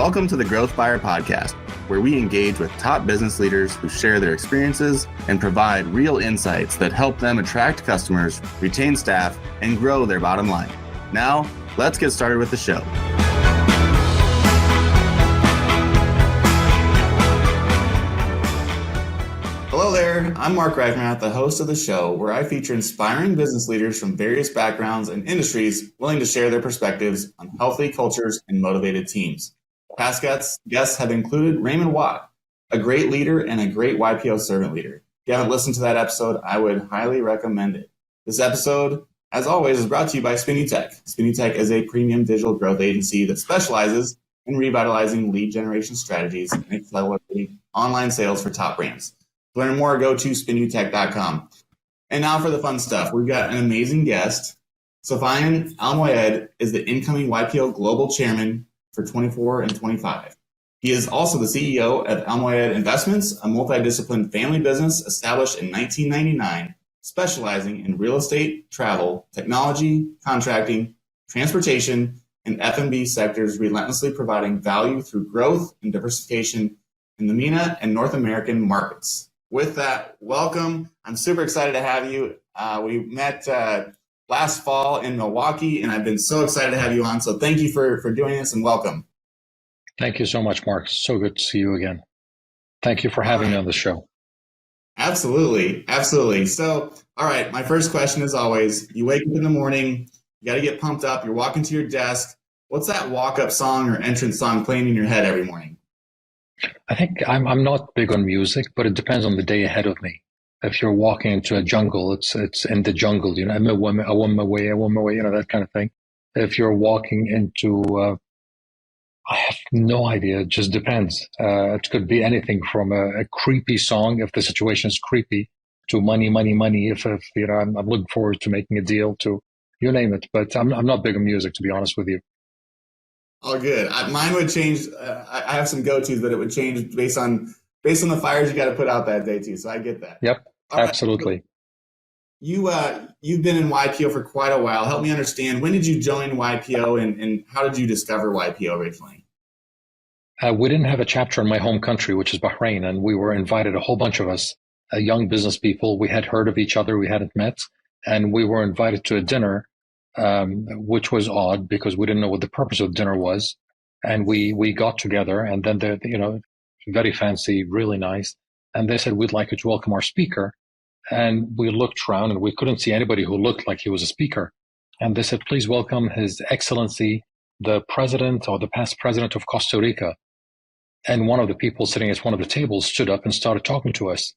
Welcome to the Growth Buyer Podcast, where we engage with top business leaders who share their experiences and provide real insights that help them attract customers, retain staff, and grow their bottom line. Now, let's get started with the show. Hello there, I'm Mark Reifnath, the host of the show, where I feature inspiring business leaders from various backgrounds and industries willing to share their perspectives on healthy cultures and motivated teams. Past guests have included Raymond Watt, a great leader and a great YPO servant leader. If you haven't listened to that episode, I would highly recommend it. This episode, as always, is brought to you by SpinnyTech. SpinnyTech is a premium digital growth agency that specializes in revitalizing lead generation strategies and accelerating online sales for top brands. To learn more, go to SpinnyTech.com. And now for the fun stuff. We've got an amazing guest. Sofyan Almoayed is the incoming YPO Global Chairman for 24 and 25. He is also the CEO of Almoayed Investments, a multidisciplined family business established in 1999, specializing in real estate, travel, technology, contracting, transportation, and F&B sectors, relentlessly providing value through growth and diversification in the MENA and North American markets. With that, welcome. I'm super excited to have you. We met last fall in Milwaukee, and I've been so excited to have you on. So thank you for doing this and welcome. Thank you so much, Mark. So good to see you again. Thank you for having me on the show. Absolutely. Absolutely. So, all right, my first question is always, you wake up in the morning, you got to get pumped up, you're walking to your desk. What's that walk-up song or entrance song playing in your head every morning? I think I'm not big on music, but it depends on the day ahead of me. If you're walking into a jungle, it's in the jungle, I'm a woman, my way, that kind of thing. If you're walking into, I have no idea. It just depends. It could be anything from a creepy song, if the situation is creepy, to money. If I'm looking forward to making a deal, to you name it. But I'm not big on music, to be honest with you. Oh, good. Mine would change. I have some go-tos, but it would change based on the fires you got to put out that day too. So I get that. Yep, all absolutely. Right. You've been in YPO for quite a while. Help me understand, when did you join YPO and how did you discover YPO originally? We didn't have a chapter in my home country, which is Bahrain, and we were invited, a whole bunch of us, young business people. We had heard of each other, we hadn't met, and we were invited to a dinner. Which was odd because we didn't know what the purpose of dinner was. And we got together, and then very fancy, really nice. And they said, we'd like you to welcome our speaker. And we looked around and we couldn't see anybody who looked like he was a speaker. And they said, please welcome His Excellency, the president or the past president of Costa Rica. And one of the people sitting at one of the tables stood up and started talking to us.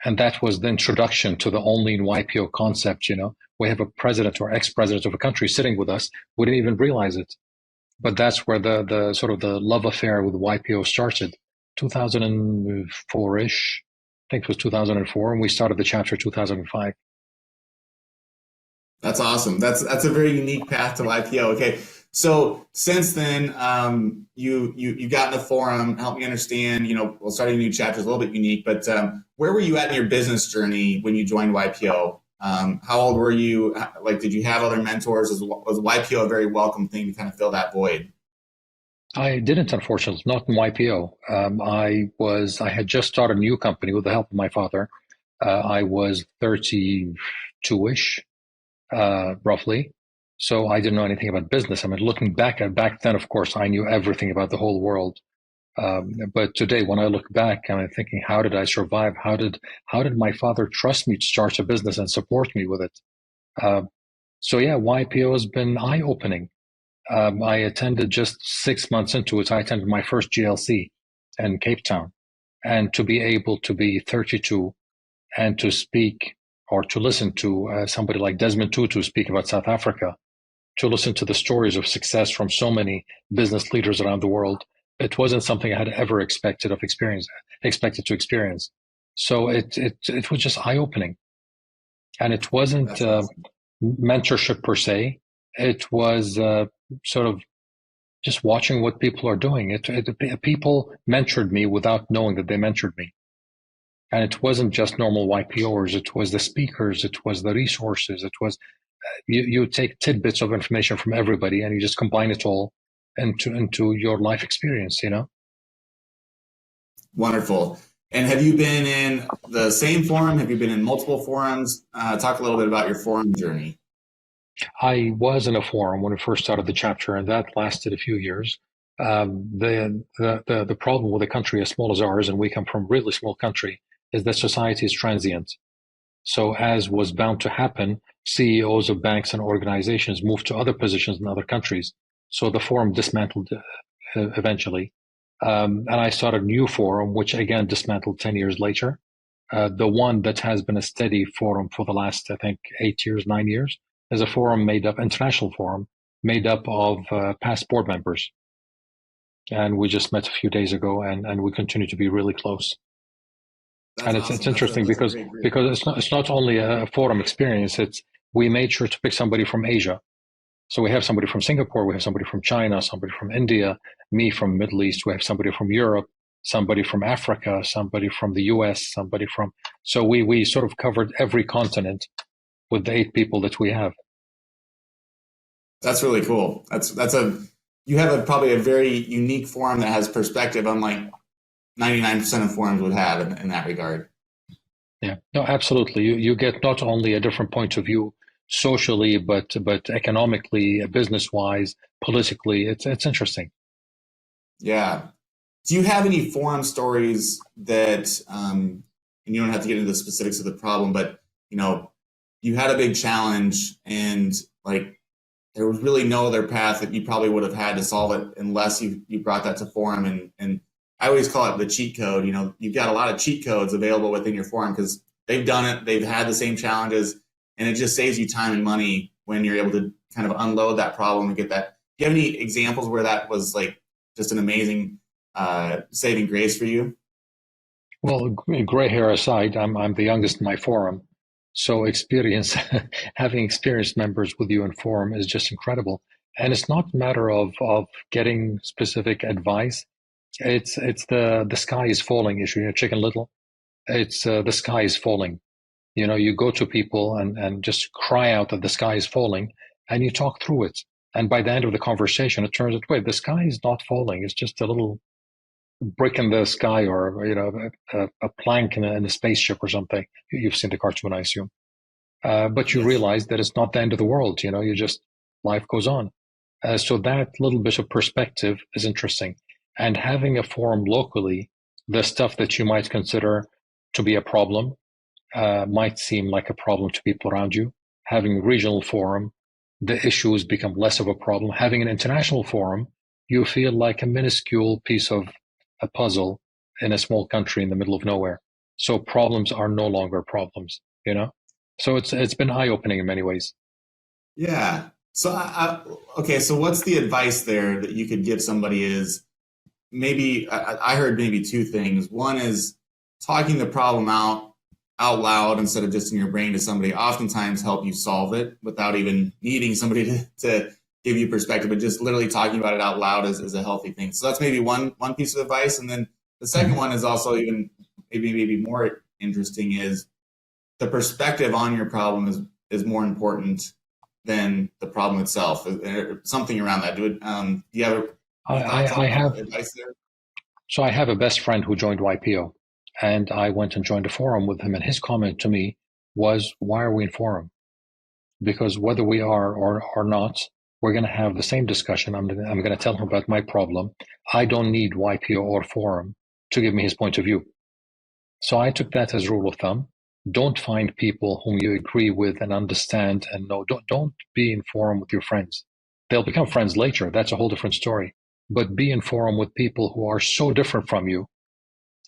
And that was the introduction to the only in YPO concept. We have a president or ex-president of a country sitting with us. We didn't even realize it. But that's where the sort of the love affair with YPO started. 2004-ish. I think it was 2004. And we started the chapter 2005. That's awesome. That's a very unique path to YPO. Okay. So since then, you got in the forum. Help me understand, starting a new chapter is a little bit unique, but where were you at in your business journey when you joined YPO? How old were you? Did you have other mentors? Was YPO a very welcome thing to kind of fill that void? I didn't, unfortunately, not in YPO. I had just started a new company with the help of my father. I was 32-ish, roughly. So I didn't know anything about business. I mean, looking back then, of course, I knew everything about the whole world. But today, when I look back, I'm thinking, how did I survive? How did my father trust me to start a business and support me with it? YPO has been eye-opening. I attended just 6 months into it. I attended my first GLC in Cape Town, and to be able to be 32 and to speak or to listen to somebody like Desmond Tutu speak about South Africa, to listen to the stories of success from so many business leaders around the world. It wasn't something I had ever expected to experience. So it was just eye-opening. And it wasn't mentorship per se. It was sort of just watching what people are doing. People mentored me without knowing that they mentored me. And it wasn't just normal YPOers. It was the speakers. It was the resources. It was you take tidbits of information from everybody and you just combine it all into your life experience, you know. Wonderful. And have you been in the same forum? Have you been in multiple forums? Talk a little bit about your forum journey. I was in a forum when we first started the chapter, and that lasted a few years. The problem with a country as small as ours, and we come from a really small country, is that society is transient. So, as was bound to happen, CEOs of banks and organizations moved to other positions in other countries. So the forum dismantled eventually. And I started a new forum, which again dismantled 10 years later. The one that has been a steady forum for the last, I think, 8 years, 9 years, is a forum international forum, made up of past board members. And we just met a few days ago, and we continue to be really close. That's And awesome. it's interesting That's because it's not only a forum experience. We made sure to pick somebody from Asia. So we have somebody from Singapore, we have somebody from China, somebody from India, me from Middle East, we have somebody from Europe, somebody from Africa, somebody from the US, so we sort of covered every continent with the 8 people that we have. That's really cool. You have probably a very unique forum that has perspective, unlike 99% of forums would have in that regard. Yeah, no, absolutely. You get not only a different point of view socially, but economically, business wise, politically, it's interesting. Yeah. Do you have any forum stories that, and you don't have to get into the specifics of the problem, but you had a big challenge and like there was really no other path that you probably would have had to solve it unless you brought that to forum, and I always call it the cheat code. You've got a lot of cheat codes available within your forum because they've done it, they've had the same challenges, and it just saves you time and money when you're able to kind of unload that problem and get that. Do you have any examples where that was like just an amazing saving grace for you? Well, gray hair aside, I'm the youngest in my forum, so having experienced members with you in forum is just incredible. And it's not a matter of getting specific advice. It's the sky is falling issue. Chicken Little. It's the sky is falling. You go to people and just cry out that the sky is falling, and you talk through it. And by the end of the conversation, it turns out, wait, the sky is not falling. It's just a little brick in the sky, or a plank in a spaceship or something. You've seen the cartoon, I assume. But you Yes. realize that it's not the end of the world. Life goes on. So that little bit of perspective is interesting. And having a forum locally, the stuff that you might consider to be a problem might seem like a problem to people around you. Having a regional forum, the issues become less of a problem. Having an international forum, you feel like a minuscule piece of a puzzle in a small country in the middle of nowhere. So problems are no longer problems, So it's been eye-opening in many ways. Yeah. So okay. So what's the advice there that you could give somebody? Is maybe I heard maybe 2 things. One is talking the problem out loud instead of just in your brain to somebody oftentimes help you solve it without even needing somebody to give you perspective, but just literally talking about it out loud is a healthy thing. So that's maybe one piece of advice. And then the second one is also even maybe more interesting, is the perspective on your problem is more important than the problem itself. Something around that. Do you have I have advice there? So I have a best friend who joined YPO, and I went and joined a forum with him, and his comment to me was, why are we in forum? Because whether we are or not, we're going to have the same discussion. I'm going to tell him about my problem. I don't need YPO or forum to give me his point of view. So I took that as rule of thumb. Don't find people whom you agree with and understand and know. Don't be in forum with your friends. They'll become friends later. That's a whole different story. But be in forum with people who are so different from you,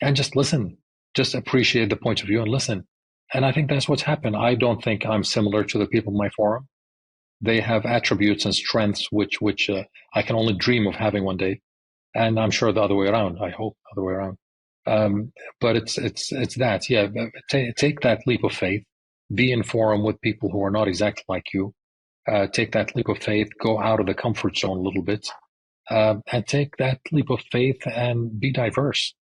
and just listen. Just appreciate the point of view and listen. And I think that's what's happened. I don't think I'm similar to the people in my forum. They have attributes and strengths which I can only dream of having one day. And I'm sure the other way around. I hope the other way around. But it's that. Yeah, take that leap of faith. Be in forum with people who are not exactly like you. Take that leap of faith. Go out of the comfort zone a little bit. And take that leap of faith and be diverse.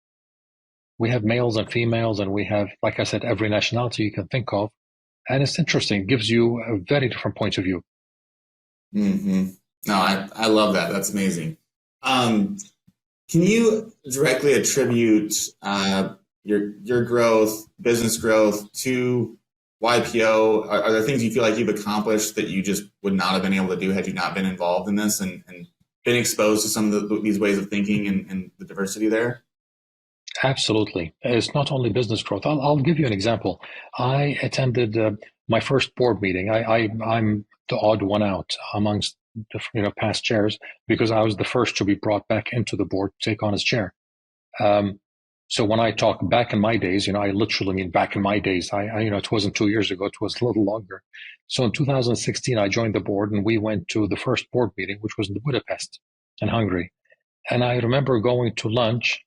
We have males and females, and we have, like I said, every nationality you can think of. And it's interesting. It gives you a very different point of view. Mm-hmm. No, I love that. That's amazing. Um, can you directly attribute your growth, business growth, to YPO? Are there things you feel like you've accomplished that you just would not have been able to do had you not been involved in this and been exposed to some of these ways of thinking and the diversity there? Absolutely. It's not only business growth. I'll give you an example. I attended my first board meeting. I'm the odd one out amongst the past chairs because I was the first to be brought back into the board to take on his chair. Um, so when I talk back in my days, I literally mean back in my days. It wasn't 2 years ago; it was a little longer. So in 2016, I joined the board, and we went to the first board meeting, which was in Budapest, in Hungary. And I remember going to lunch,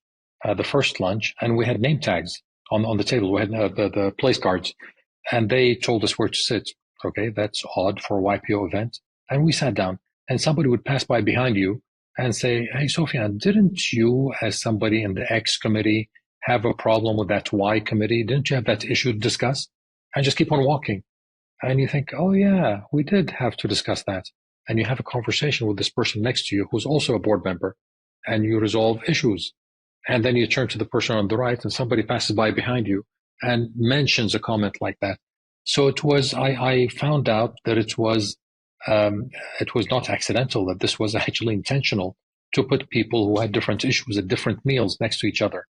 the first lunch, and we had name tags on the table. We had the place cards, and they told us where to sit. Okay, that's odd for a YPO event. And we sat down, and somebody would pass by behind you and say, "Hey, Sofyan, didn't you, as somebody in the X committee, have a problem with that Y committee? Didn't you have that issue to discuss?" And just keep on walking. And you think, "Oh, yeah, we did have to discuss that." And you have a conversation with this person next to you who's also a board member, and you resolve issues. And then you turn to the person on the right, and somebody passes by behind you and mentions a comment like that. So I found out that it was not accidental, that this was actually intentional to put people who had different issues at different meals next to each other,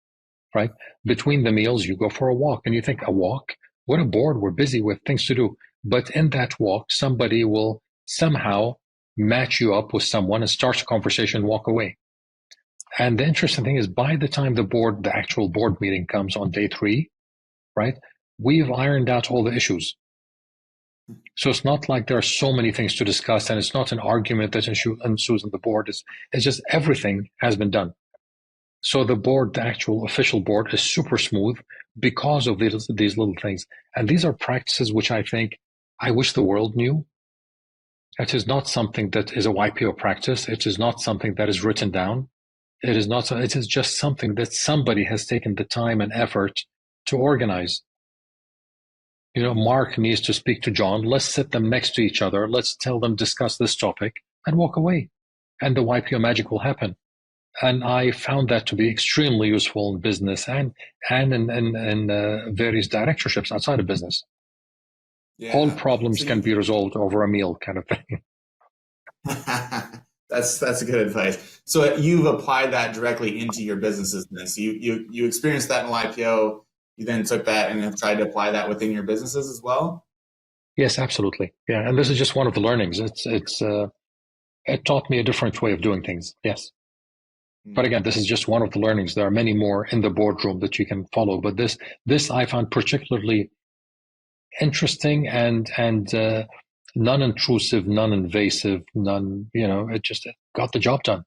right? Between the meals, you go for a walk, and you think, a walk? What a bored, we're busy with things to do. But in that walk, somebody will somehow match you up with someone and start a conversation, walk away. And the interesting thing is, by the time the actual board meeting comes on day 3, right, we've ironed out all the issues. So it's not like there are so many things to discuss, and it's not an argument that ensues on the board. It's just everything has been done. So the actual official board, is super smooth because of these little things. And these are practices which I wish the world knew. It is not something that is a YPO practice. It is not something that is written down. It is not. It is just something that somebody has taken the time and effort to organize. Mark needs to speak to John. Let's sit them next to each other. Let's tell them, discuss this topic, and walk away. And the YPO magic will happen. And I found that to be extremely useful in business and in various directorships outside of business. All Yeah. problems can be resolved over a meal, kind of thing. That's a good advice. So you've applied that directly into your businesses. Then. So you experienced that in YPO. You then took that and have tried to apply that within your businesses as well. Yes, absolutely. Yeah, and this is just one of the learnings. It taught me a different way of doing things. Yes. But again, this is just one of the learnings. There are many more in the boardroom that you can follow. But this I found particularly interesting and non-intrusive, non-invasive, it got the job done.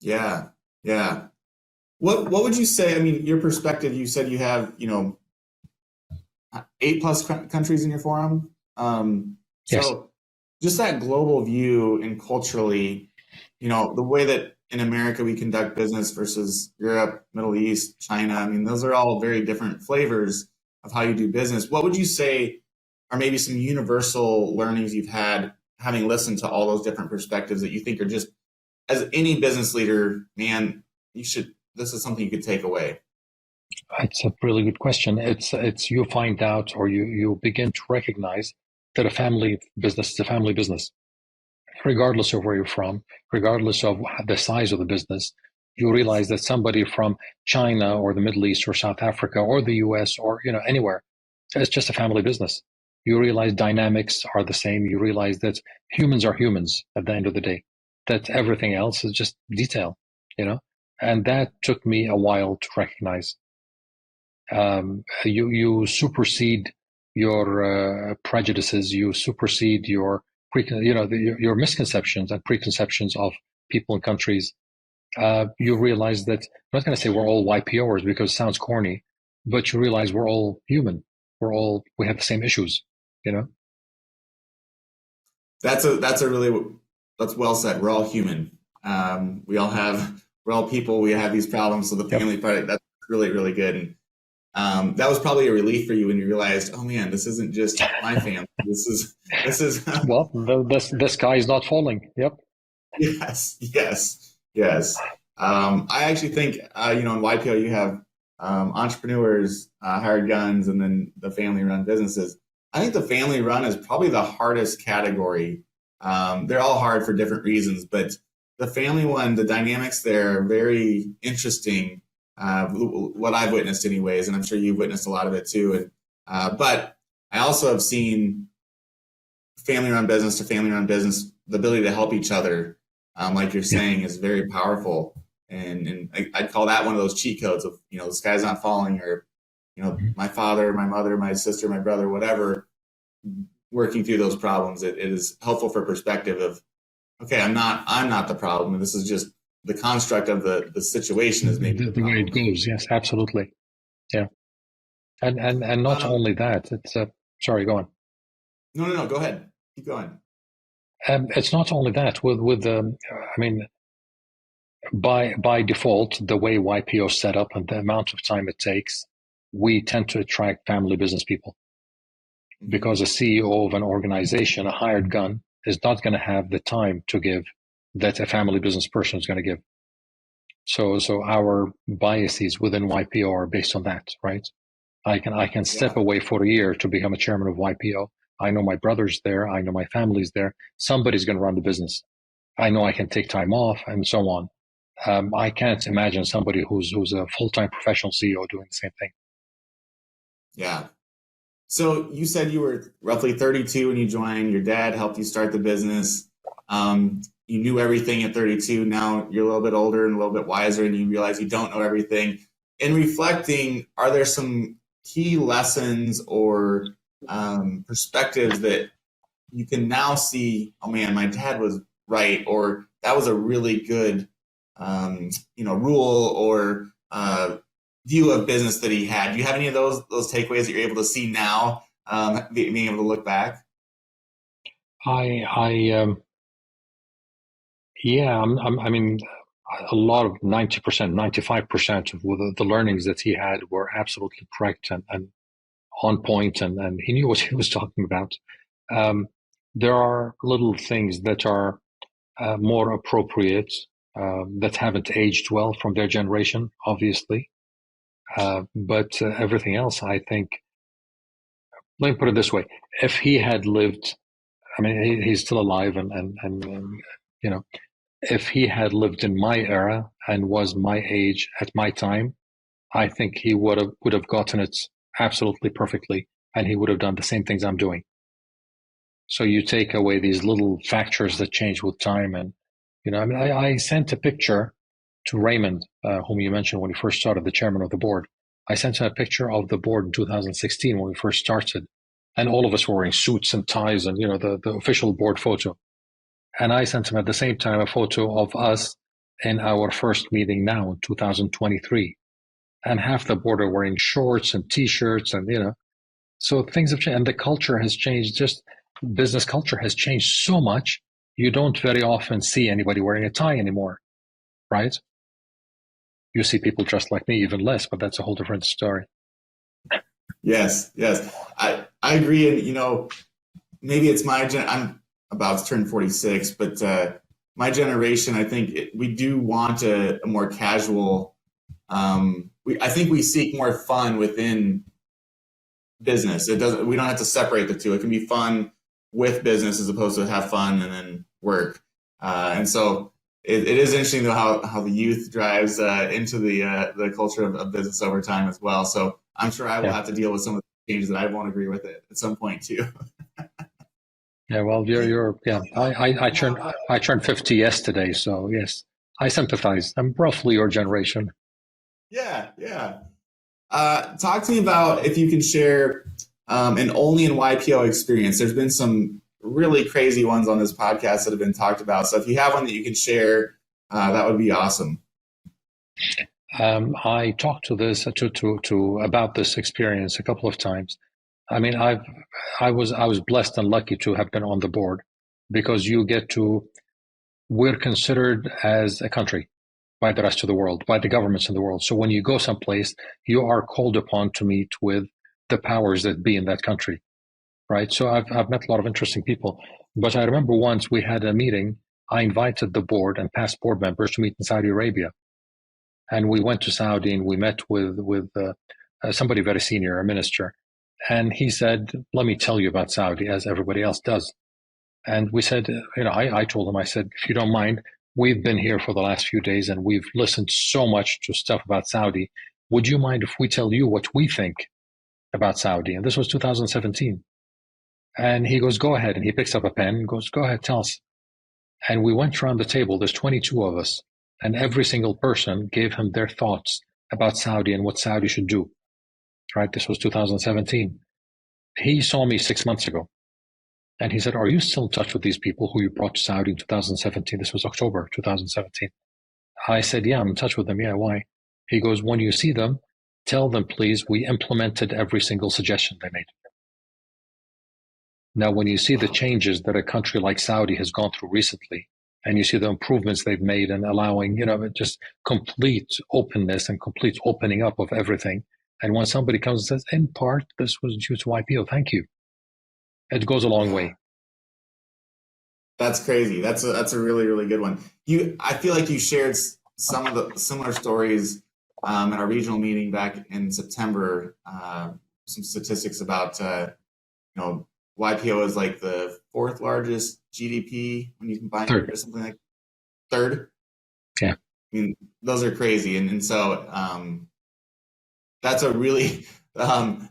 Yeah, yeah. What would you say? I mean, your perspective. You said you have 8+ countries in your forum. Yes. So just that global view and culturally, the way that in America we conduct business versus Europe, Middle East, China. I mean, those are all very different flavors of how you do business. What would you say are maybe some universal learnings you've had having listened to all those different perspectives that you think are just, as any business leader, man, this is something you could take away? It's a really good question. It's you find out, or you begin to recognize that a family business is a family business, regardless of where you're from, regardless of the size of the business. You realize that somebody from China or the Middle East or South Africa or the US or anywhere, it's just a family business. You realize dynamics are the same. You realize that humans are humans at the end of the day, that everything else is just detail, and that took me a while to recognize. You supersede your prejudices, you supersede your your misconceptions and preconceptions of people and countries. You realize that, I'm not going to say we're all YPOers because it sounds corny, but you realize we're all human. We have the same issues, That's well said. We're all human. We're all people. We have these problems. So the family part, that's really, really good. And that was probably a relief for you when you realized, oh man, this isn't just my family. This is well, the sky is not falling. Yep. Yes, yes. Yes. I actually think, in YPO, you have entrepreneurs, hired guns, and then the family run businesses. I think the family run is probably the hardest category. They're all hard for different reasons, but the family one, the dynamics there are very interesting. What I've witnessed, anyways, and I'm sure you've witnessed a lot of it too. And but I also have seen family run business to family run business, the ability to help each other, like you're saying, is very powerful. And I'd call that one of those cheat codes of, the sky's not falling, or, my father, my mother, my sister, my brother, whatever, working through those problems. It is helpful for perspective of, okay, I'm not the problem. And this is just the construct of the situation is maybe The way it goes. Yes, absolutely. Yeah. And not only that, it's sorry, go on. No, go ahead. Keep going. It's not only that I mean, by default, the way YPO is set up and the amount of time it takes, we tend to attract family business people, because a CEO of an organization, a hired gun, is not going to have the time to give that a family business person is going to give. So our biases within YPO are based on that, right? I can step away for a year to become a chairman of YPO. I know my brother's there. I know my family's there. Somebody's going to run the business. I know I can take time off and so on. I can't imagine somebody who's a full-time professional CEO doing the same thing. Yeah. So you said you were roughly 32 when you joined. Your dad helped you start the business. You knew everything at 32. Now you're a little bit older and a little bit wiser, and you realize you don't know everything. In reflecting, are there some key lessons or perspectives that you can now see, oh man, my dad was right, or that was a really good rule or view of business that he had? Do you have any of those takeaways that you're able to see now, being able to look back? I mean, a lot of 90%, 95% of the learnings that he had were absolutely correct and on point, and he knew what he was talking about. There are little things that are more appropriate, that haven't aged well from their generation, obviously. But everything else, I think, let me put it this way. If he had lived, I mean, he's still alive, and if he had lived in my era and was my age at my time, I think he would have gotten it absolutely perfectly, and he would have done the same things I'm doing. So you take away these little factors that change with time, and I sent a picture to Raymond, whom you mentioned when he first started, the chairman of the board. I sent him a picture of the board in 2016 when we first started, and all of us were wearing suits and ties, and the official board photo. And I sent him at the same time a photo of us in our first meeting now in 2023. And half the board are wearing shorts and T-shirts, and so things have changed, and the culture has changed. Just business culture has changed so much. You don't very often see anybody wearing a tie anymore, right? You see people dressed like me even less, but that's a whole different story. Yes. I agree. And, maybe it's I'm about to turn 46, but my generation, I think we do want a more casual, I think we seek more fun within business. We don't have to separate the two. It can be fun with business as opposed to have fun and then work. And so it is interesting though how the youth drives into the culture of business over time as well. So I'm sure I will have to deal with some of the changes that I won't agree with it at some point too. Yeah, well, I turned 50 yesterday, so yes, I sympathize. I'm roughly your generation. Yeah. Talk to me about, if you can share an only in YPO experience. There's been some really crazy ones on this podcast that have been talked about. So if you have one that you can share, that would be awesome. I talked about this experience a couple of times. I mean, I was blessed and lucky to have been on the board, because we're considered as a country by the rest of the world, by the governments in the world. So when you go someplace, you are called upon to meet with the powers that be in that country, right? So I've met a lot of interesting people. But I remember once we had a meeting. I invited the board and past board members to meet in Saudi Arabia. And we went to Saudi and we met with somebody very senior, a minister. And he said, let me tell you about Saudi, as everybody else does. And we said, I told him, I said, if you don't mind, we've been here for the last few days and we've listened so much to stuff about Saudi. Would you mind if we tell you what we think about Saudi? And this was 2017. And he goes, go ahead. And he picks up a pen and goes, go ahead, tell us. And we went around the table. There's 22 of us. And every single person gave him their thoughts about Saudi and what Saudi should do. Right? This was 2017. He saw me 6 months ago. And he said, are you still in touch with these people who you brought to Saudi in 2017? This was October 2017. I said, yeah, I'm in touch with them. Yeah, why? He goes, when you see them, tell them, please, we implemented every single suggestion they made. Now, when you see the changes that a country like Saudi has gone through recently, and you see the improvements they've made in allowing, just complete openness and complete opening up of everything. And when somebody comes and says, in part, this was due to YPO, thank you. It goes a long way. That's crazy. That's a really, really good one. I feel like you shared some of the similar stories at our regional meeting back in September. Some statistics about YPO is like the fourth largest GDP when you combine it or something like third. Yeah. I mean, those are crazy, and so that's a really.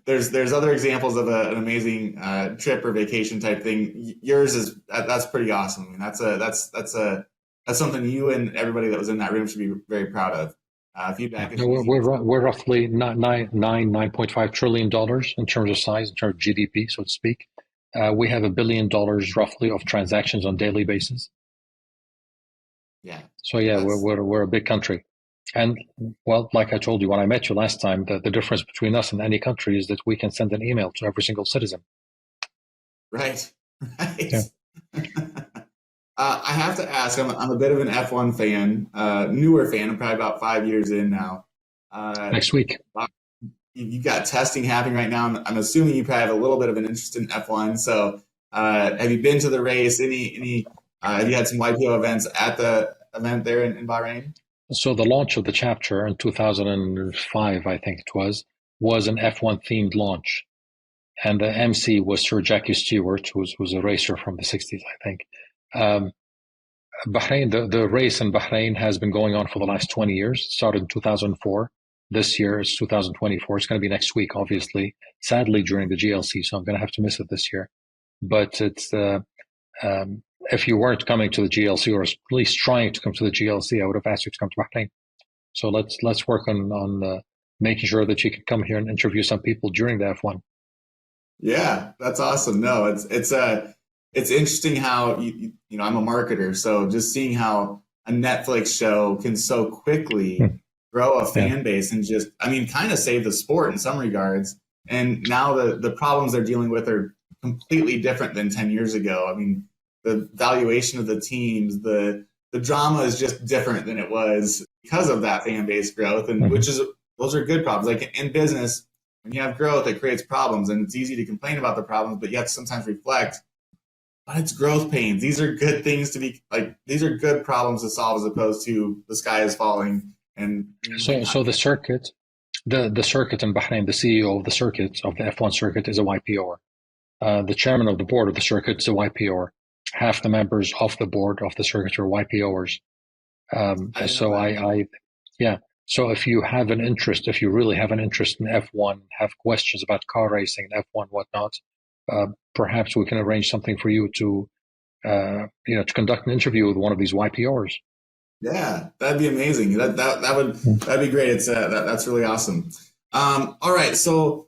There's other examples of an amazing trip or vacation type thing. Yours that's pretty awesome. I mean, that's something you and everybody that was in that room should be very proud of. Feedback. We're roughly $9.5 trillion in terms of size, in terms of GDP, so to speak. We have $1 billion roughly of transactions on a daily basis. Yeah. So yeah, we're a big country. And well, like I told you when I met you last time, the difference between us and any country is that we can send an email to every single citizen. Right. Yeah. I have to ask, I'm a bit of an F1 fan, newer fan. I'm probably about 5 years in now. Next week. You've got testing happening right now. I'm assuming you probably have a little bit of an interest in F1. So have you been to the race? Have you had some YPO events at the event there in Bahrain? So the launch of the chapter in 2005, I think it was an F1 themed launch. And the MC was Sir Jackie Stewart, who was a racer from the 60s, I think. Bahrain, the race in Bahrain has been going on for the last 20 years. It started in 2004. This year is 2024. It's going to be next week, obviously. Sadly, during the GLC, so I'm going to have to miss it this year. But it's if you weren't coming to the GLC, or at least trying to come to the GLC, I would have asked you to come to Bahrain. So let's work on making sure that you can come here and interview some people during the F1. Yeah, that's awesome. No, it's interesting how I'm a marketer, so just seeing how a Netflix show can so quickly grow a fan base and just, kind of save the sport in some regards. And now the problems they're dealing with are completely different than 10 years ago. The valuation of the teams, the drama is just different than it was because of that fan base growth, and those are good problems. Like in business, when you have growth, it creates problems, and it's easy to complain about the problems, but you have to sometimes reflect. But it's growth pains. These are good things to be like. These are good problems to solve, as opposed to the sky is falling. And so the circuit, the circuit in Bahrain, the CEO of the circuit of the F1 circuit is a YPOer. The chairman of the board of the circuit is a YPOer. Half the members of the board of the circuit are YPOers. So if you have an interest, if you really have an interest in F1, have questions about car racing, F1, whatnot, perhaps we can arrange something for you to conduct an interview with one of these YPOers. Yeah, that'd be amazing. That'd be great. It's that's really awesome. All right. So,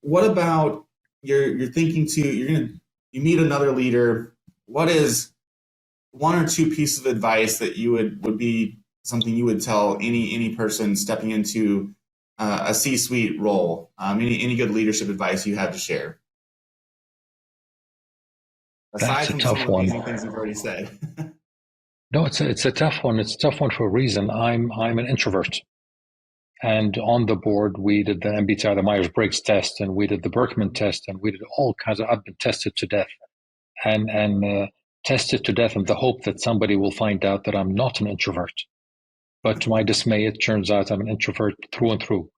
what about you're thinking you meet another leader. What is one or two pieces of advice that you would be something you would tell any person stepping into a C-suite role? Any good leadership advice you have to share? Aside from some of the amazing things you've already said. No, it's a tough one. It's a tough one for a reason. I'm an introvert, and on the board we did the MBTI, the Myers-Briggs test, and we did the Berkman test, and we did all kinds of. I've been tested to death, and test it to death in the hope that somebody will find out that I'm not an introvert. But to my dismay, it turns out I'm an introvert through and through.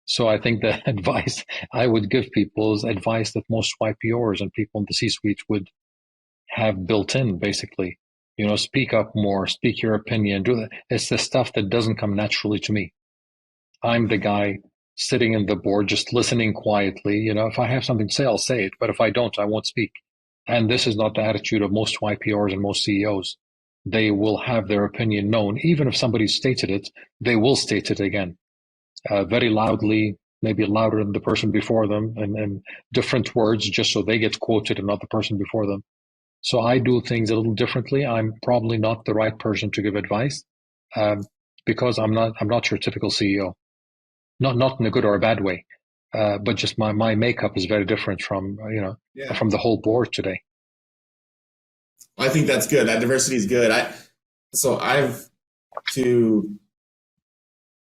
So I think the advice I would give people is advice that most YPOers and people in the C-suite would have built in, basically. Speak up more, speak your opinion, do that. It's the stuff that doesn't come naturally to me. I'm the guy sitting in the board, just listening quietly. If I have something to say, I'll say it. But if I don't, I won't speak. And this is not the attitude of most YPOers and most CEOs. They will have their opinion known. Even if somebody stated it, they will state it again, very loudly, maybe louder than the person before them, and different words just so they get quoted and not the person before them. So I do things a little differently. I'm probably not the right person to give advice because I'm not your typical CEO. Not in a good or a bad way, but just my makeup is very different from from the whole board today. I think that's good. That diversity is good. I've to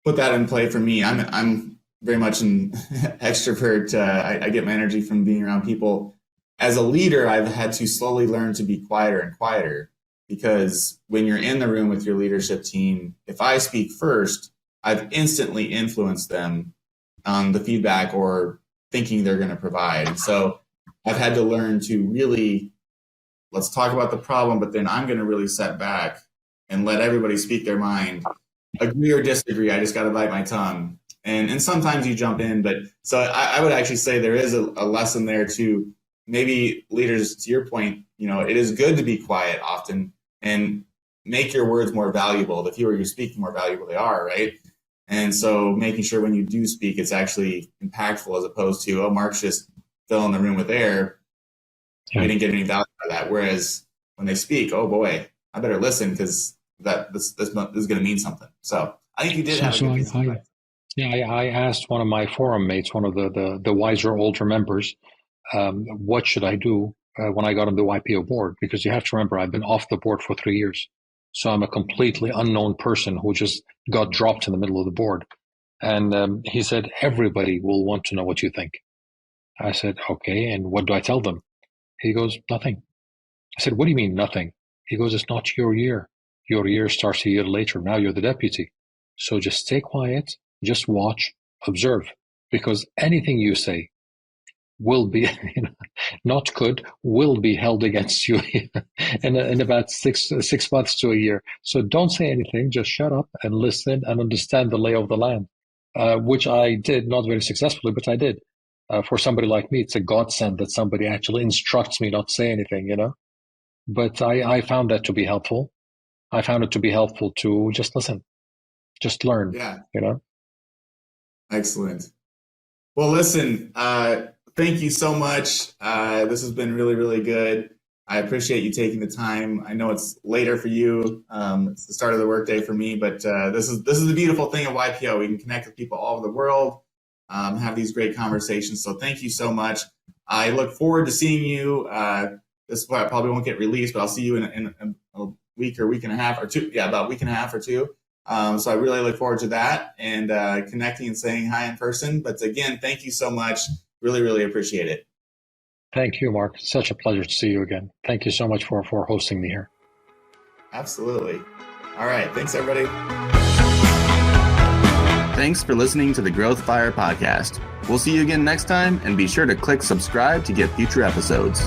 put that in play for me. I'm very much an extrovert. I get my energy from being around people. As a leader, I've had to slowly learn to be quieter and quieter, because when you're in the room with your leadership team, if I speak first, I've instantly influenced them on the feedback or thinking they're going to provide. So I've had to learn to really, let's talk about the problem, but then I'm going to really set back and let everybody speak their mind. Agree or disagree, I just got to bite my tongue. And sometimes you jump in, but so I would actually say there is a lesson there to maybe leaders, to your point, it is good to be quiet often and make your words more valuable. The fewer you speak, the more valuable they are, right? And so making sure when you do speak, it's actually impactful, as opposed to, Mark's just filling the room with air. Yeah. We didn't get any value out of that. Whereas when they speak, oh boy, I better listen, because this is going to mean something. So I think you did have a good piece of advice. I asked one of my forum mates, one of the wiser older members, what should I do when I got on the YPO board? Because you have to remember, I've been off the board for 3 years. So I'm a completely unknown person who just got dropped in the middle of the board. And he said, everybody will want to know what you think. I said, okay, and what do I tell them? He goes, nothing. I said, what do you mean nothing? He goes, it's not your year. Your year starts a year later. Now you're the deputy. So just stay quiet, just watch, observe, because anything you say will be, will be held against you in about six months to a year. So don't say anything, just shut up and listen and understand the lay of the land, which I did, not very successfully, but I did. For somebody like me, it's a godsend that somebody actually instructs me not to say anything, But I found that to be helpful. I found it to be helpful to just listen, just learn, Excellent. Well, listen, thank you so much. This has been really, really good. I appreciate you taking the time. I know it's later for you. It's the start of the workday for me, but this is the beautiful thing of YPO. We can connect with people all over the world, have these great conversations. So thank you so much. I look forward to seeing you. This probably won't get released, but I'll see you in a week or week and a half or two. Yeah, about a week and a half or two. So I really look forward to that and connecting and saying hi in person. But again, thank you so much. Really, really appreciate it. Thank you, Mark. Such a pleasure to see you again. Thank you so much for hosting me here. Absolutely. All right. Thanks, everybody. Thanks for listening to the Growth Fire podcast. We'll see you again next time, and be sure to click subscribe to get future episodes.